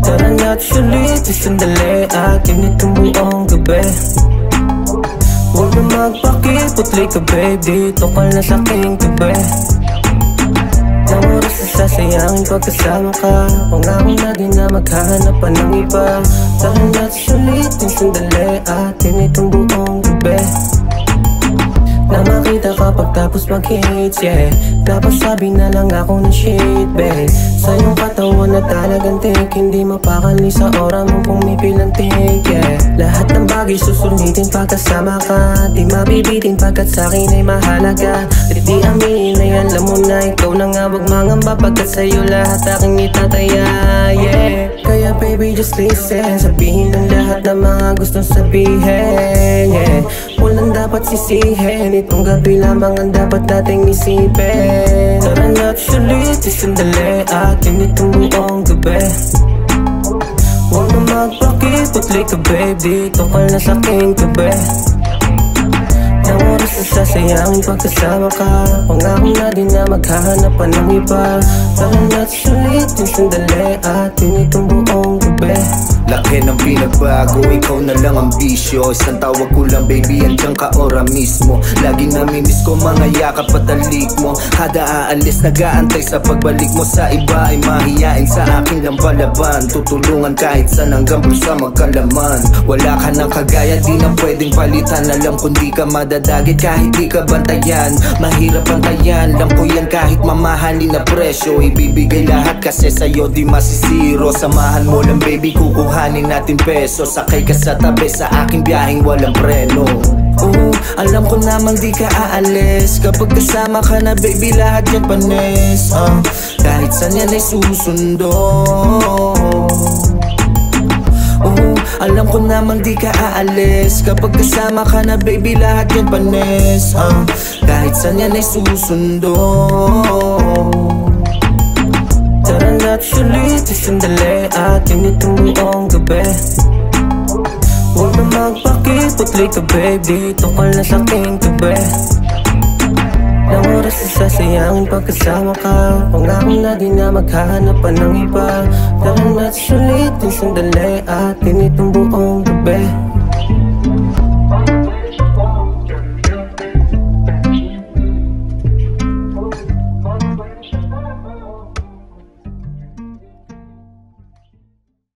Tara na't sulit isang sandali atin itong buong gabi. Huwag na magpakiputli ka babe, dito ka na sa aking tabi. Nang oras na sasayangin pagkasama ka, pangako na din na maghahanap pa ng iba. Tara na't sulit isang sandali atin itong buong gabi. Na makita ka pagtapos mag-hits, yeah. Napasabi na lang ako ng shit, babe. Sa iyong katawan na talagang tik, hindi mapakali sa oras mong pumipilantik, yeah. Lahat ng bagay susulitin pagkasama ka, di mabibitin pagkat sa'kin ay mahalaga. At di aminin na yan, alam mo na ikaw na nga, wag mangamba pagkat sa'yo lahat aking itataya, yeah. Kaya baby just listen, sabihin ng lahat ng mga gustong sabihin, yeah. Walang dapat sisihin, itong gabi lamang ang dapat nating isipin. Tara na't sulit isang sandali atin itong buong gabi. Huwag na magpakiputli ka babe, dito ka na sa aking tabi. Nang oras na sasayangin pagkasama ka, pangako na din na maghahanap pa ng iba. Tara na't sulit isang sandali atin itong buong gabi. Laki ng pinagbago, ikaw na lang ang bisyo. Isang tawag ko lang baby, andyan ka ora mismo. Lagi namimiss ko mga yakap at talik mo. Kada aalis nag-aantay sa pagbalik mo. Sa iba ay mahiyain, sa akin lang palaban. Tutulungan kahit saan hanggang bulsa magkalaman. Wala ka ng kagaya, di na pwedeng palitan. Alam kung di ka madadagit kahit di ka bantayan. Mahirap bantayan, alam ko yan kahit mamahalin na presyo. Ibibigay lahat kasi sa'yo di masisiro. Samahan mo lang baby, kukuhanin natin peso. Sakay ka sa tabi sa aking biyaheng walang preno. Alam ko namang di ka aalis. Kapag kasama ka na baby lahat yan panis, kahit saan yan ay susundo. Alam ko namang di ka aalis. Kapag kasama ka na baby lahat yan panis, kahit saan yan ay susundo. Tara na't sulit isang sandali atin itong buong gabi. Huwag na magpakiputli ka babe, dito ka na sa aking tabi. Nang oras na sasayangin pagkasama ka, pangako na din na maghahanap pa ng iba. Tara na't sulit isang sandali atin itong buong gabi.